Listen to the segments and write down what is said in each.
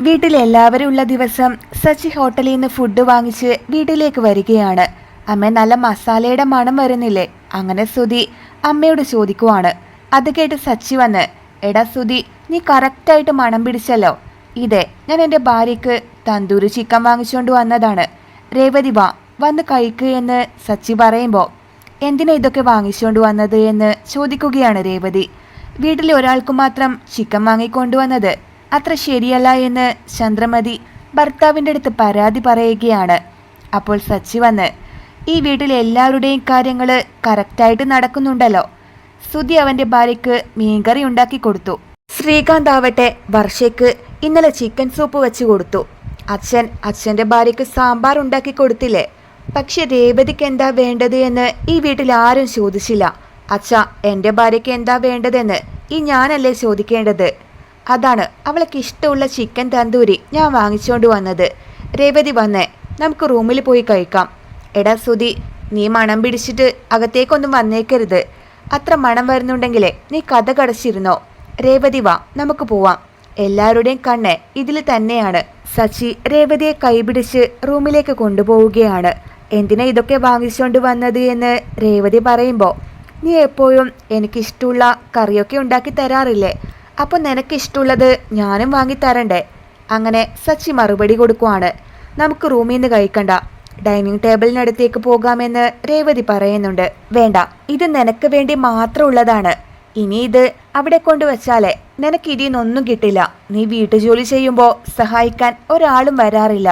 വീട്ടിലെല്ലാവരും ഉള്ള ദിവസം സച്ചി ഹോട്ടലിൽ നിന്ന് ഫുഡ് വാങ്ങിച്ച് വീട്ടിലേക്ക് വരികയാണ്. അമ്മ, നല്ല മസാലയുടെ മണം വരുന്നില്ലേ? അങ്ങനെ സുധി അമ്മയോട് ചോദിക്കുവാണ്. അത് കേട്ട് സച്ചി വന്ന്, എടാ സുധി, നീ കറക്റ്റായിട്ട് മണം പിടിച്ചല്ലോ. ഇതെ, ഞാൻ എൻ്റെ ഭാര്യയ്ക്ക് തന്തൂരി ചിക്കൻ വാങ്ങിച്ചുകൊണ്ട് വന്നതാണ്. രേവതി വാ, വന്ന് കഴിക്കുക എന്ന് സച്ചി പറയുമ്പോൾ, എന്തിനാ ഇതൊക്കെ വാങ്ങിച്ചുകൊണ്ട് വന്നത് എന്ന് ചോദിക്കുകയാണ് രേവതി. വീട്ടിലെ ഒരാൾക്ക് മാത്രം ചിക്കൻ വാങ്ങിക്കൊണ്ടുവന്നത് അത്ര ശരിയല്ല എന്ന് ചന്ദ്രമതി ഭർത്താവിൻ്റെ അടുത്ത് പരാതി പറയുകയാണ്. അപ്പോൾ സച്ചി വന്ന്, ഈ വീട്ടിലെ എല്ലാവരുടെയും കാര്യങ്ങൾ കറക്റ്റായിട്ട് നടക്കുന്നുണ്ടല്ലോ. സുധി അവൻ്റെ ഭാര്യയ്ക്ക് മീൻകറി ഉണ്ടാക്കി ശ്രീകാന്ത് ആവട്ടെ വർഷയ്ക്ക് ഇന്നലെ ചിക്കൻ സൂപ്പ് വെച്ച് കൊടുത്തു. അച്ഛൻ്റെ ഭാര്യയ്ക്ക് സാമ്പാർ ഉണ്ടാക്കി കൊടുത്തില്ലേ? പക്ഷെ രേവതിക്ക് എന്താ വേണ്ടത് എന്ന് ഈ വീട്ടിൽ ആരും ചോദിച്ചില്ല. അച്ഛാ, എൻ്റെ ഭാര്യയ്ക്ക് എന്താ വേണ്ടതെന്ന് ഈ ഞാനല്ലേ ചോദിക്കേണ്ടത്? അതാണ് അവൾക്ക് ഇഷ്ടമുള്ള ചിക്കൻ തന്തൂരി ഞാൻ വാങ്ങിച്ചുകൊണ്ട് വന്നത്. രേവതി വന്നേ, നമുക്ക് റൂമിൽ പോയി കഴിക്കാം. എടാ സുധി, നീ മണം പിടിച്ചിട്ട് അകത്തേക്കൊന്നും വന്നേക്കരുത്. അത്ര മണം വരുന്നുണ്ടെങ്കിലേ നീ കഥ കടച്ചിരുന്നോ. രേവതി വാ, നമുക്ക് പോവാം. എല്ലാവരുടെയും കണ്ണ് ഇതിൽ തന്നെയാണ്. സച്ചി രേവതിയെ കൈപിടിച്ച് റൂമിലേക്ക് കൊണ്ടുപോവുകയാണ്. എന്തിനാ ഇതൊക്കെ വാങ്ങിച്ചുകൊണ്ട് വന്നത് എന്ന് രേവതി പറയുമ്പോൾ, നീ എപ്പോഴും എനിക്കിഷ്ടമുള്ള കറിയൊക്കെ ഉണ്ടാക്കി തരാറില്ലേ? അപ്പോൾ നിനക്കിഷ്ടമുള്ളത് ഞാനും വാങ്ങിത്തരണ്ടേ? അങ്ങനെ സച്ചി മറുപടി കൊടുക്കുവാണ്. നമുക്ക് റൂമിൽ നിന്ന് കഴിക്കണ്ട, ഡൈനിങ് ടേബിളിനടുത്തേക്ക് പോകാമെന്ന് രേവതി പറയുന്നുണ്ട്. വേണ്ട, ഇത് നിനക്ക് വേണ്ടി മാത്രമുള്ളതാണ്. ഇനി ഇത് അവിടെ കൊണ്ടുവച്ചാലേ നിനക്ക് ഇതിന്നൊന്നും കിട്ടില്ല. നീ വീട്ടുജോലി ചെയ്യുമ്പോൾ സഹായിക്കാൻ ഒരാളും വരാറില്ല.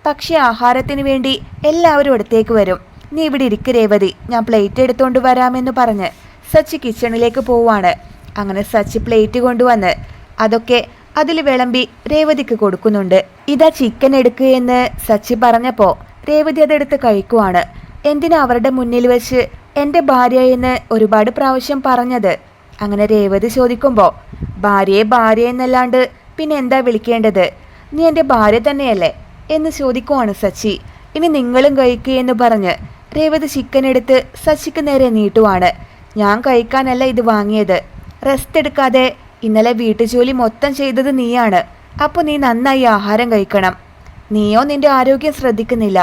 പക്ഷെ ആഹാരത്തിന് വേണ്ടി എല്ലാവരും അടുത്തേക്ക് വരും. നീ ഇവിടെ ഇരിക്ക് രേവതി, ഞാൻ പ്ലേറ്റ് എടുത്തുകൊണ്ട് വരാമെന്ന് പറഞ്ഞ് സച്ചി കിച്ചണിലേക്ക് പോവാണ്. അങ്ങനെ സച്ചി പ്ലേറ്റ് കൊണ്ടുവന്ന് അതൊക്കെ അതിൽ വിളമ്പി രേവതിക്ക് കൊടുക്കുന്നുണ്ട്. ഇതാ ചിക്കൻ എടുക്കുക എന്ന് സച്ചി പറഞ്ഞപ്പോൾ രേവതി അതെടുത്ത് കഴിക്കുവാണ്. എന്തിനാ അവരുടെ മുന്നിൽ വെച്ച് എൻ്റെ ഭാര്യ എന്ന് ഒരുപാട് പ്രാവശ്യം പറഞ്ഞത്? അങ്ങനെ രേവതി ചോദിക്കുമ്പോൾ, ഭാര്യയെ ഭാര്യ എന്നല്ലാണ്ട് പിന്നെ എന്താ വിളിക്കേണ്ടത്? നീ എൻ്റെ ഭാര്യ തന്നെയല്ലേ എന്ന് ചോദിക്കുവാണ് സച്ചി. ഇനി നിങ്ങളും കഴിക്കുക എന്ന് പറഞ്ഞ് രേവതി ചിക്കൻ എടുത്ത് സച്ചിക്ക് നേരെ നീട്ടുവാണ്. ഞാൻ കഴിക്കാനല്ല ഇത് വാങ്ങിയത്. റെസ്റ്റ് എടുക്കാതെ ഇന്നലെ വീട്ടുജോലി മൊത്തം ചെയ്തത് നീയാണ്. അപ്പോൾ നീ നന്നായി ആഹാരം കഴിക്കണം. നീയോ നിന്റെ ആരോഗ്യം ശ്രദ്ധിക്കുന്നില്ല.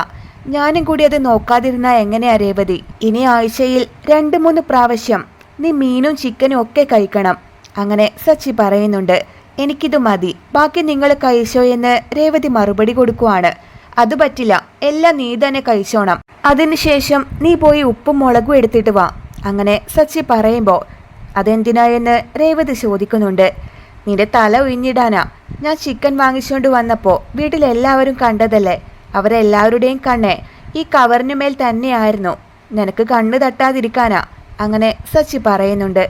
ഞാനും കൂടി അത് നോക്കാതിരുന്നാ എങ്ങനെയാ രേവതി? ഇനി ആഴ്ചയിൽ 2-3 പ്രാവശ്യം നീ മീനും ചിക്കനും ഒക്കെ കഴിക്കണം. അങ്ങനെ സച്ചി പറയുന്നുണ്ട്. എനിക്കിത് മതി, ബാക്കി നിങ്ങൾ കഴിച്ചോ എന്ന് രേവതി മറുപടി കൊടുക്കുവാണ്. അത് പറ്റില്ല, എല്ലാം നീ തന്നെ കഴിച്ചോണം. അതിനുശേഷം നീ പോയി ഉപ്പും മുളകും എടുത്തിട്ട് വാ. അങ്ങനെ സച്ചി പറയുമ്പോൾ, അതെന്തിനാ എന്ന് രേവതി ചോദിക്കുന്നുണ്ട്. നിന്റെ തല ഒഴിഞ്ഞിടാനാ. ഞാൻ ചിക്കൻ വാങ്ങിച്ചുകൊണ്ട് വന്നപ്പോൾ വീട്ടിലെല്ലാവരും കണ്ടതല്ലേ. അവരെല്ലാവരുടെയും കണ്ണ് ഈ കവറിനുമേൽ തന്നെയായിരുന്നു. നിനക്ക് കണ്ണ് തട്ടാതിരിക്കാനാ. അങ്ങനെ സച്ചി പറയുന്നുണ്ട്.